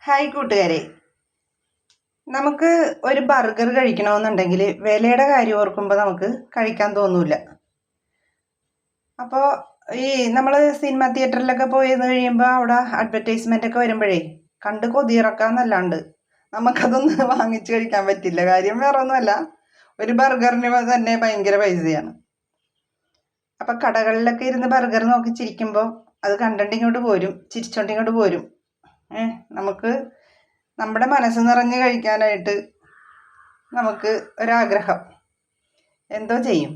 Hi കൂട്ടുകാരെ, നമുക്ക് ഒരു ബർഗർ കഴിക്കണമെന്നുണ്ടെങ്കിൽ വിലയുടെ കാര്യം ഓർക്കുമ്പോൾ നമുക്ക് കഴിക്കാൻ തോന്നൂല. അപ്പോൾ ഈ നമ്മൾ സിനിമ തിയേറ്ററിലൊക്കെ പോയെന്ന് കഴിയുമ്പോൾ അവിടെ അഡ്വർടൈസ്മെൻ്റ് ഒക്കെ വരുമ്പോഴേ കണ്ട് കൊതിയിറക്കാന്നല്ലാണ്ട് നമുക്കതൊന്ന് വാങ്ങിച്ച് കഴിക്കാൻ പറ്റില്ല. കാര്യം വേറെ ഒന്നുമല്ല, ഒരു ബർഗറിന് തന്നെ ഭയങ്കര പൈസയാണ്. അപ്പം കടകളിലൊക്കെ ഇരുന്ന് ബർഗർ നോക്കി ചിരിക്കുമ്പോൾ അത് കണ്ടിട്ട് ഇങ്ങോട്ട് പോരും, ചിരിച്ചോണ്ട് ഇങ്ങോട്ട് പോരും. നമുക്ക് നമ്മുടെ മനസ്സ് നിറഞ്ഞ് കഴിക്കാനായിട്ട് നമുക്ക് ഒരാഗ്രഹം എന്തോ ചെയ്യും.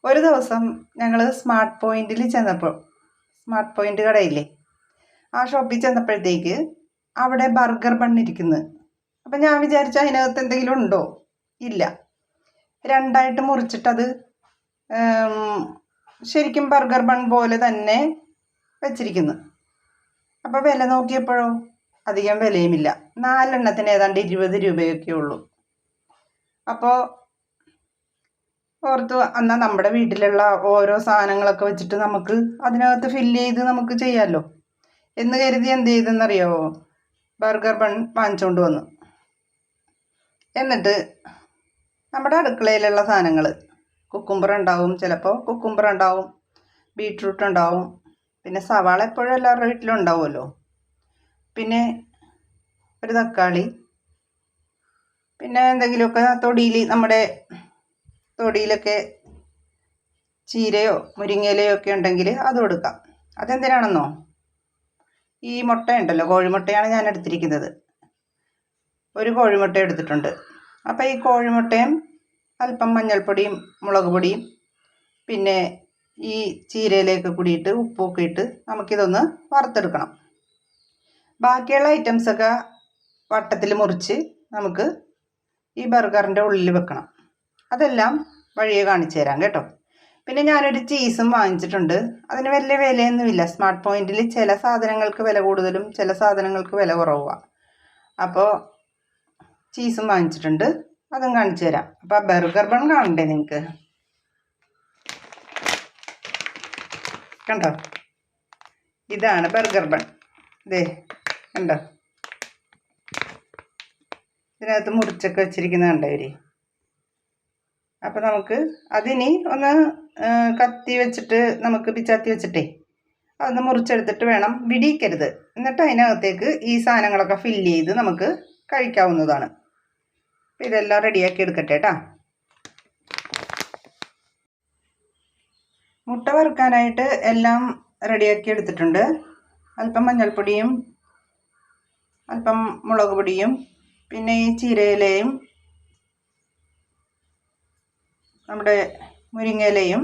ഒരു ദിവസം ഞങ്ങൾ സ്മാർട്ട് പോയിന്റിൽ ചെന്നപ്പോൾ, സ്മാർട്ട് പോയിന്റ് കടയില്ലേ, ആ ഷോപ്പിൽ ചെന്നപ്പോഴത്തേക്ക് അവിടെ ബർഗർ ബൺ ഇരിക്കുന്നത്. അപ്പം ഞാൻ വിചാരിച്ചു അതിനകത്ത് എന്തെങ്കിലും ഉണ്ടോ. ഇല്ല, രണ്ടായിട്ട് മുറിച്ചിട്ടത് ശരിക്കും ബർഗർ ബൺ പോലെ തന്നെ വെച്ചിരിക്കുന്നു. അപ്പോൾ വില നോക്കിയപ്പോഴോ അധികം വിലയുമില്ല. 4 എണ്ണത്തിന് ഏതാണ്ട് 20 രൂപയൊക്കെ ഉള്ളൂ. അപ്പോൾ ഓർത്തു, എന്നാൽ നമ്മുടെ വീട്ടിലുള്ള ഓരോ സാധനങ്ങളൊക്കെ വെച്ചിട്ട് നമുക്ക് അതിനകത്ത് ഫില്ല് ചെയ്ത് നമുക്ക് ചെയ്യാമല്ലോ എന്ന് കരുതി എന്ത് ചെയ്തെന്നറിയാമോ, ബർഗർ ബൺ വാങ്ങിച്ചുകൊണ്ട് വന്നു. എന്നിട്ട് നമ്മുടെ അടുക്കളയിലുള്ള സാധനങ്ങൾ, കുക്കുംബർ ഉണ്ടാവും, ചിലപ്പോൾ കുക്കുംബർ ഉണ്ടാവും, ബീട്രൂട്ട് ഉണ്ടാവും, പിന്നെ സവാള എപ്പോഴും എല്ലാവരുടെ വീട്ടിലും ഉണ്ടാവുമല്ലോ, പിന്നെ ഒരു തക്കാളി, പിന്നെ എന്തെങ്കിലുമൊക്കെ തൊടിയിൽ, നമ്മുടെ തൊടിയിലൊക്കെ ചീരയോ മുരിങ്ങയിലയോ ഒക്കെ ഉണ്ടെങ്കിൽ അത് കൊടുക്കാം. അതെന്തിനാണെന്നോ, ഈ മുട്ട ഉണ്ടല്ലോ, കോഴിമുട്ടയാണ് ഞാൻ എടുത്തിരിക്കുന്നത്. ഒരു കോഴിമുട്ട എടുത്തിട്ടുണ്ട്. അപ്പോൾ ഈ കോഴിമുട്ടയും അല്പം മഞ്ഞൾപ്പൊടിയും മുളക് പൊടിയും പിന്നെ ഈ ചീരയിലേക്ക് കൂടിയിട്ട് ഉപ്പൊക്കെ ഇട്ട് നമുക്കിതൊന്ന് വറുത്തെടുക്കണം. ബാക്കിയുള്ള ഐറ്റംസൊക്കെ വട്ടത്തിൽ മുറിച്ച് നമുക്ക് ഈ ബർഗറിൻ്റെ ഉള്ളിൽ വെക്കണം. അതെല്ലാം വഴിയെ കാണിച്ചു തരാം കേട്ടോ. പിന്നെ ഞാനൊരു ചീസും വാങ്ങിച്ചിട്ടുണ്ട്. അതിന് വലിയ വിലയൊന്നുമില്ല. സ്മാർട്ട് പോയിന്റിൽ ചില സാധനങ്ങൾക്ക് വില കൂടുതലും ചില സാധനങ്ങൾക്ക് വില കുറവുമാണ്. അപ്പോൾ ചീസും വാങ്ങിച്ചിട്ടുണ്ട്, അതും കാണിച്ചു തരാം. അപ്പോൾ ആ ബർഗർ ബൺ കാണണ്ടേ നിങ്ങൾക്ക്? കണ്ടോ, ഇതാണ് ബർഗർ ബൺ. ഇതേ കണ്ടോ, ഇതിനകത്ത് മുറിച്ചൊക്കെ വെച്ചിരിക്കുന്നത് കണ്ടോ ഇവർ. അപ്പോൾ നമുക്ക് അതിനി ഒന്ന് കത്തി വെച്ചിട്ട്, നമുക്ക് പിച്ചാത്തി വെച്ചിട്ടേ അതൊന്ന് മുറിച്ചെടുത്തിട്ട് വേണം, വിടിയിക്കരുത്. എന്നിട്ട് അതിനകത്തേക്ക് ഈ സാധനങ്ങളൊക്കെ ഫില്ല് ചെയ്ത് നമുക്ക് കഴിക്കാവുന്നതാണ്. അപ്പോൾ ഇതെല്ലാം റെഡിയാക്കി എടുക്കട്ടെ കേട്ടോ. മുട്ട വറുക്കാനായിട്ട് എല്ലാം റെഡിയാക്കി എടുത്തിട്ടുണ്ട്. അല്പം മഞ്ഞൾപ്പൊടിയും അല്പം മുളക് പൊടിയും പിന്നെ ഈ ചീരയിലയും നമ്മുടെ മുരിങ്ങയിലയും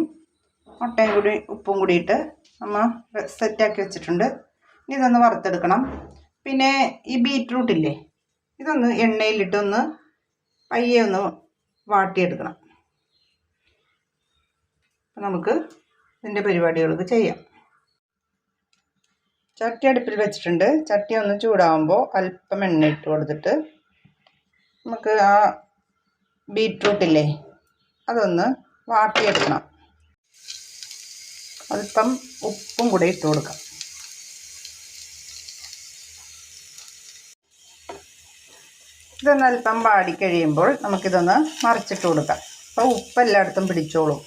മുട്ടയും കൂടി ഉപ്പും കൂടിയിട്ട് നമ്മൾ സെറ്റാക്കി വെച്ചിട്ടുണ്ട്. ഇനി ഇതൊന്ന് വറുത്തെടുക്കണം. പിന്നെ ഈ ബീറ്റ്റൂട്ടില്ലേ, ഇതൊന്ന് എണ്ണയിലിട്ടൊന്ന് പയ്യെ ഒന്ന് വാട്ടിയെടുക്കണം. അപ്പം നമുക്ക് ഇതിൻ്റെ പരിപാടികളൊക്കെ ചെയ്യാം. ചട്ടി അടുപ്പിൽ വെച്ചിട്ടുണ്ട്. ചട്ടി ഒന്ന് ചൂടാകുമ്പോൾ അല്പം എണ്ണ ഇട്ട് കൊടുത്തിട്ട് നമുക്ക് ആ ബീറ്റ്റൂട്ടില്ലേ അതൊന്ന് വാട്ടിയെടുക്കണം. അല്പം ഉപ്പും കൂടെ ഇട്ട് കൊടുക്കാം. ഇതൊന്ന് അല്പം വാടിക്കഴിയുമ്പോൾ നമുക്കിതൊന്ന് മറിച്ചിട്ട് കൊടുക്കാം. അപ്പോൾ ഉപ്പ് എല്ലായിടത്തും പിടിച്ചോളും.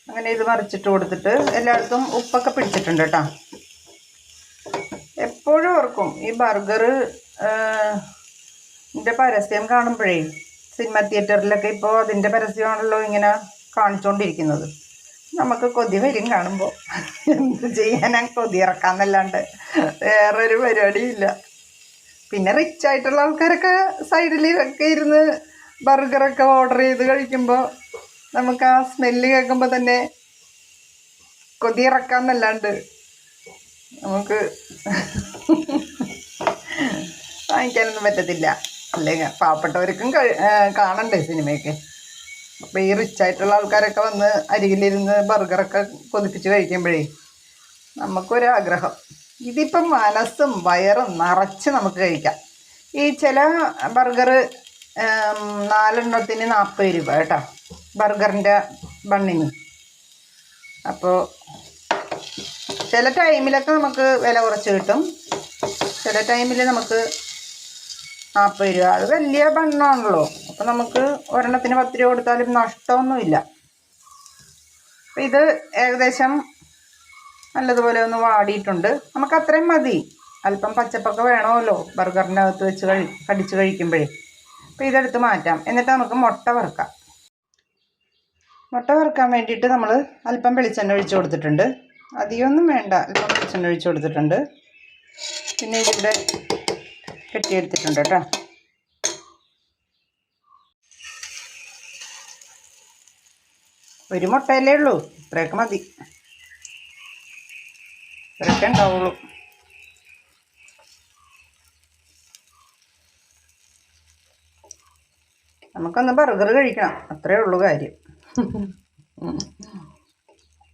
അങ്ങനെ ഇത് മറിച്ചിട്ട് കൊടുത്തിട്ട് എല്ലായിടത്തും ഉപ്പൊക്കെ പിടിച്ചിട്ടുണ്ട് കേട്ടോ. എപ്പോഴും ഓർക്കും, ഈ ബർഗർ ഇതിൻ്റെ പരസ്യം കാണുമ്പോഴേ, സിനിമ തിയേറ്ററിലൊക്കെ ഇപ്പോൾ അതിൻ്റെ പരസ്യമാണല്ലോ ഇങ്ങനെ കാണിച്ചുകൊണ്ടിരിക്കുന്നത്. നമുക്ക് കൊതി വരും കാണുമ്പോൾ. എന്ത് ചെയ്യാനാ, കൊതി ഇറക്കാമെന്നല്ലാണ്ട് വേറൊരു പരിപാടിയില്ല. പിന്നെ റിച്ച് ആയിട്ടുള്ള ആൾക്കാരൊക്കെ സൈഡിലൊക്കെ ഇരുന്ന് ബർഗറൊക്കെ ഓർഡർ ചെയ്ത് കഴിക്കുമ്പോൾ നമുക്ക് ആ സ്മെല്ല് കേൾക്കുമ്പോൾ തന്നെ കൊതി ഇറക്കാമെന്നല്ലാണ്ട് നമുക്ക് വാങ്ങിക്കാനൊന്നും പറ്റത്തില്ല. അല്ലെങ്കിൽ പാവപ്പെട്ടവർക്കും കാണണ്ടേ സിനിമയൊക്കെ. അപ്പോൾ ഈ റിച്ചായിട്ടുള്ള ആൾക്കാരൊക്കെ വന്ന് അരികിലിരുന്ന് ബർഗറൊക്കെ കൊതിപ്പിച്ച് കഴിക്കുമ്പോഴേ നമുക്കൊരാഗ്രഹം. ഇതിപ്പം മനസ്സും വയറും നിറച്ച് നമുക്ക് കഴിക്കാം. ഈ ചില ബർഗർ 4 40 രൂപ കേട്ടോ, ബർഗറിൻ്റെ ബണ്ണിന്. അപ്പോൾ ചില ടൈമിലൊക്കെ നമുക്ക് വില കുറച്ച് കിട്ടും, ചില ടൈമിൽ നമുക്ക് 40 രൂപ. അത് വലിയ ബണ്ണാണല്ലോ, അപ്പോൾ നമുക്ക് ഒരെണ്ണത്തിന് 10 രൂപ കൊടുത്താലും നഷ്ടമൊന്നുമില്ല. അപ്പോൾ ഇത് ഏകദേശം നല്ലതുപോലെ ഒന്ന് വാടിയിട്ടുണ്ട്. നമുക്ക് അത്രയും മതി. അല്പം പച്ചപ്പൊക്കെ വേണമല്ലോ ബർഗറിൻ്റെ അകത്ത് വെച്ച് കടിച്ച് കഴിക്കുമ്പോഴേ. അപ്പോൾ ഇതെടുത്ത് മാറ്റാം. എന്നിട്ട് നമുക്ക് മുട്ട വറുക്കാം. മുട്ട വറുക്കാൻ വേണ്ടിയിട്ട് നമ്മൾ അല്പം വെളിച്ചെണ്ണ ഒഴിച്ച് കൊടുത്തിട്ടുണ്ട്. അധികമൊന്നും വേണ്ട, അല്പം വെളിച്ചെണ്ണ ഒഴിച്ച് കൊടുത്തിട്ടുണ്ട്. പിന്നെ ഇതിവിടെ കെട്ടിയെടുത്തിട്ടുണ്ട് കേട്ടോ. ഒരു മുട്ടയല്ലേ ഉള്ളൂ, ഇത്രയൊക്കെ മതി, ഇത്രയൊക്കെ ഉണ്ടാവുള്ളൂ. നമുക്കൊന്ന് ബർഗർ കഴിക്കണം, അത്രേ ഉള്ളൂ കാര്യം.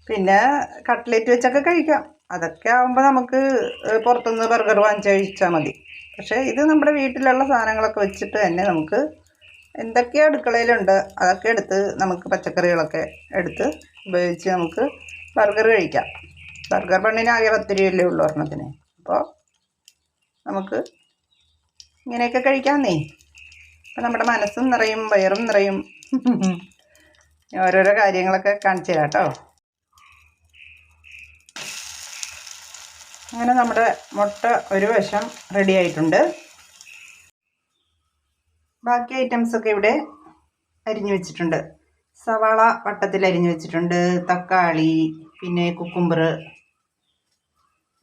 പിന്നെ കട്ട്ലേറ്റ് വെച്ചൊക്കെ കഴിക്കാം. അതൊക്കെ ആകുമ്പോൾ നമുക്ക് പുറത്തുനിന്ന് ബർഗർ വാങ്ങിച്ച് കഴിച്ചാൽ മതി. പക്ഷേ ഇത് നമ്മുടെ വീട്ടിലുള്ള സാധനങ്ങളൊക്കെ വെച്ചിട്ട് തന്നെ നമുക്ക് എന്തൊക്കെ അടുക്കളയിലുണ്ട് അതൊക്കെ എടുത്ത് നമുക്ക് പച്ചക്കറികളൊക്കെ എടുത്ത് ഉപയോഗിച്ച് നമുക്ക് ബർഗർ കഴിക്കാം. ബർഗർ ബണ്ണിന് ആകെ 10 രൂപയല്ലേ ഉള്ളൂ ഒരെണ്ണത്തിന്. അപ്പോൾ നമുക്ക് ഇങ്ങനെയൊക്കെ കഴിക്കാമെന്നേ. അപ്പം നമ്മുടെ മനസ്സും നിറയും, വയറും നിറയും. ഓരോരോ കാര്യങ്ങളൊക്കെ കാണിച്ചു തരാം കേട്ടോ. അങ്ങനെ നമ്മുടെ മുട്ട ഒരു വശം റെഡി ആയിട്ടുണ്ട്. ബാക്കി ഐറ്റംസൊക്കെ ഇവിടെ അരിഞ്ഞു വെച്ചിട്ടുണ്ട്. സവാള വട്ടത്തിൽ അരിഞ്ഞു വെച്ചിട്ടുണ്ട്, തക്കാളി, പിന്നെ കുക്കുംബർ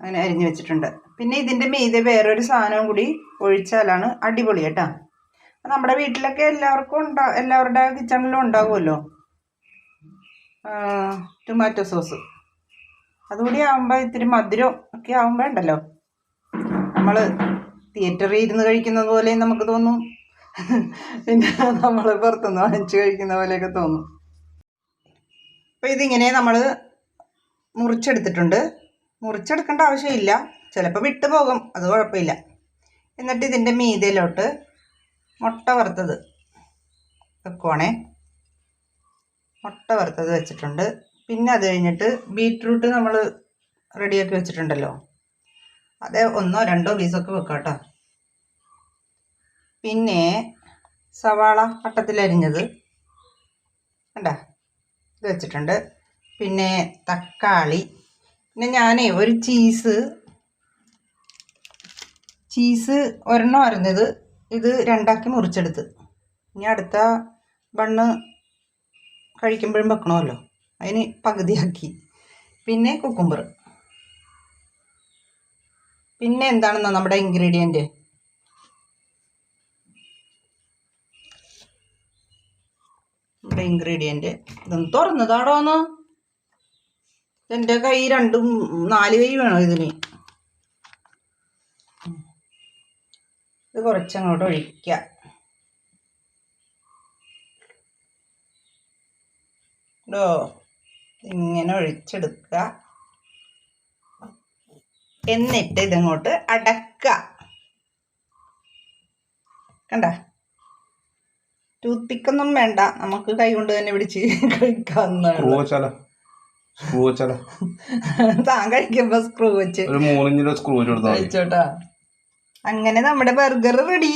അങ്ങനെ അരിഞ്ഞു വെച്ചിട്ടുണ്ട്. പിന്നെ ഇതിൻ്റെ മീതെ വേറൊരു സാധനവും കൂടി ഒഴിച്ചാലാണ് അടിപൊളി കേട്ടോ. നമ്മുടെ വീട്ടിലൊക്കെ എല്ലാവരുടെ കിച്ചണിലും ഉണ്ടാകുമല്ലോ ടൊമാറ്റോ സോസ്. അതുകൂടി ആകുമ്പോൾ ഇത്തിരി മധുരം ഒക്കെ ആകുമ്പോൾ ഉണ്ടല്ലോ, നമ്മൾ തിയേറ്ററിൽ ഇരുന്ന് കഴിക്കുന്നത് പോലെ നമുക്ക് തോന്നും, പിന്നെ നമ്മൾ പുറത്തുനിന്ന് വാങ്ങിച്ച് കഴിക്കുന്ന പോലെയൊക്കെ തോന്നും. അപ്പോൾ ഇതിങ്ങനെ നമ്മൾ മുറിച്ചെടുത്തിട്ടുണ്ട്. മുറിച്ചെടുക്കേണ്ട ആവശ്യമില്ല, ചിലപ്പോൾ വിട്ടു പോകും, അത് കുഴപ്പമില്ല. എന്നിട്ട് ഇതിൻ്റെ മീതയിലോട്ട് മുട്ട വറുത്തത് വെക്കുവാണേ. മുട്ട വറുത്തത് വെച്ചിട്ടുണ്ട്. പിന്നെ അത് കഴിഞ്ഞിട്ട് ബീറ്റ്റൂട്ട് നമ്മൾ റെഡിയാക്കി വെച്ചിട്ടുണ്ടല്ലോ, അത് 1 2 പീസൊക്കെ വെക്കാം കേട്ടോ. പിന്നെ സവാള വട്ടത്തിലരിഞ്ഞത് കണ്ട ഇത് വെച്ചിട്ടുണ്ട്. പിന്നെ തക്കാളി, പിന്നെ ഞാനേ ഒരു ചീസ് ഒരെണ്ണം അരിഞ്ഞത് ഇത് 2ആക്കി മുറിച്ചെടുത്ത്. ഇനി അടുത്ത ബണ്ണ് കഴിക്കുമ്പോഴും വെക്കണമല്ലോ, അതിന് പകുതിയാക്കി. പിന്നെ കുക്കുംബർ. പിന്നെ എന്താണെന്നോ നമ്മുടെ ഇൻഗ്രീഡിയൻറ്റ്, ഇതൊന്ന് തുറന്നതാടോന്ന്. എൻ്റെ കൈ 2 4 കൈ വേണം ഇതിന്. ഇത് കുറച്ചങ്ങോട്ട് ഒഴിക്കുക. ഇങ്ങനെ ഒഴിച്ചെടുക്കുക. എന്നിട്ട് ഇതങ്ങോട്ട് അടക്കുക. കണ്ട, ടൂത്ത് പിക്കൊന്നും വേണ്ട, നമുക്ക് കൈ കൊണ്ട് തന്നെ പിടിച്ച് കഴിക്കാവുന്നതാണ്. താൻ കഴിക്കുമ്പോ സ്ക്രൂ വെച്ച് കഴിച്ചോട്ടാ. അങ്ങനെ നമ്മുടെ ബർഗർ റെഡി.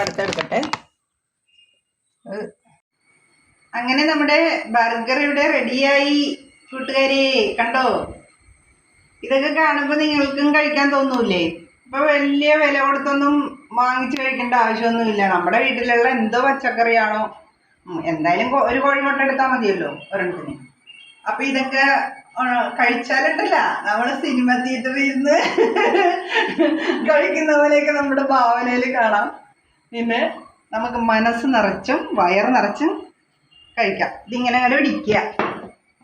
അടുത്തെടുക്കട്ടെ. അങ്ങനെ നമ്മുടെ ബർഗർ ഇവിടെ റെഡിയായി കൂട്ടുകാരെ, കണ്ടോ? ഇതൊക്കെ കാണുമ്പോൾ നിങ്ങൾക്കും കഴിക്കാൻ തോന്നൂലേ? ഇപ്പൊ വലിയ വില കൊടുത്തൊന്നും വാങ്ങിച്ച് കഴിക്കേണ്ട ആവശ്യമൊന്നുമില്ല. നമ്മുടെ വീട്ടിലുള്ള എന്തോ പച്ചക്കറിയാണോ, എന്തായാലും ഒരു കോഴിമുട്ട എടുത്താൽ മതിയല്ലോ ഒരെണ്ണത്തിന്. അപ്പൊ ഇതൊക്കെ കഴിച്ചാലുണ്ടല്ല, നമ്മൾ സിനിമ തിയേറ്ററിൽ ഇരുന്ന് കഴിക്കുന്ന പോലെയൊക്കെ നമ്മുടെ ഭാവനയിൽ കാണാം. പിന്നെ നമുക്ക് മനസ്സ് നിറച്ചും വയറ് നിറച്ചും കഴിക്കാം. ഇതിങ്ങനെ അങ്ങനെ ഇടിക്കുക.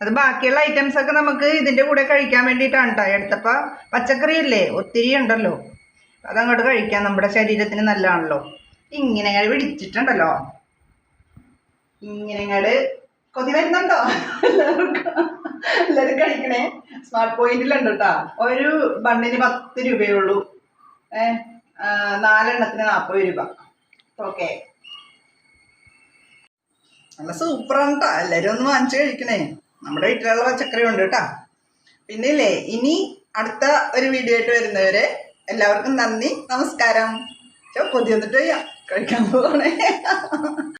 അത് ബാക്കിയുള്ള ഐറ്റംസ് ഒക്കെ നമുക്ക് ഇതിൻ്റെ കൂടെ കഴിക്കാൻ വേണ്ടിയിട്ടാണ് കേട്ടോ എടുത്തപ്പോൾ. പച്ചക്കറിയല്ലേ ഒത്തിരി ഉണ്ടല്ലോ, അതങ്ങോട്ട് കഴിക്കാം, നമ്മുടെ ശരീരത്തിന് നല്ലതാണല്ലോ. ഇങ്ങനെ ഇങ്ങനെ പിടിച്ചിട്ടുണ്ടല്ലോ, ഇങ്ങനെ ഇങ്ങോട്ട് കൊതി വരുന്നുണ്ടോ? എല്ലാവരും കഴിക്കണേ. സ്മാർട്ട് പോയിന്റിലുണ്ട് കേട്ടോ. ഒരു ബണ്ണിന് 10 രൂപയേ ഉള്ളൂ. 4 എണ്ണത്തിന് 40 രൂപ. ഓക്കെ, നല്ല സൂപ്പറാണ് കേട്ടോ. എല്ലാവരും ഒന്ന് വാങ്ങിച്ച് കഴിക്കണേ. നമ്മുടെ വീട്ടിലുള്ള പച്ചക്കറി ഉണ്ട് കേട്ടോ. പിന്നെ ഇല്ലേ, ഇനി അടുത്ത ഒരു വീഡിയോ ആയിട്ട് വരുന്നവരെ എല്ലാവർക്കും നന്ദി, നമസ്കാരം. കൊതി വന്നിട്ട് കഴിക്കാൻ പോകണേ.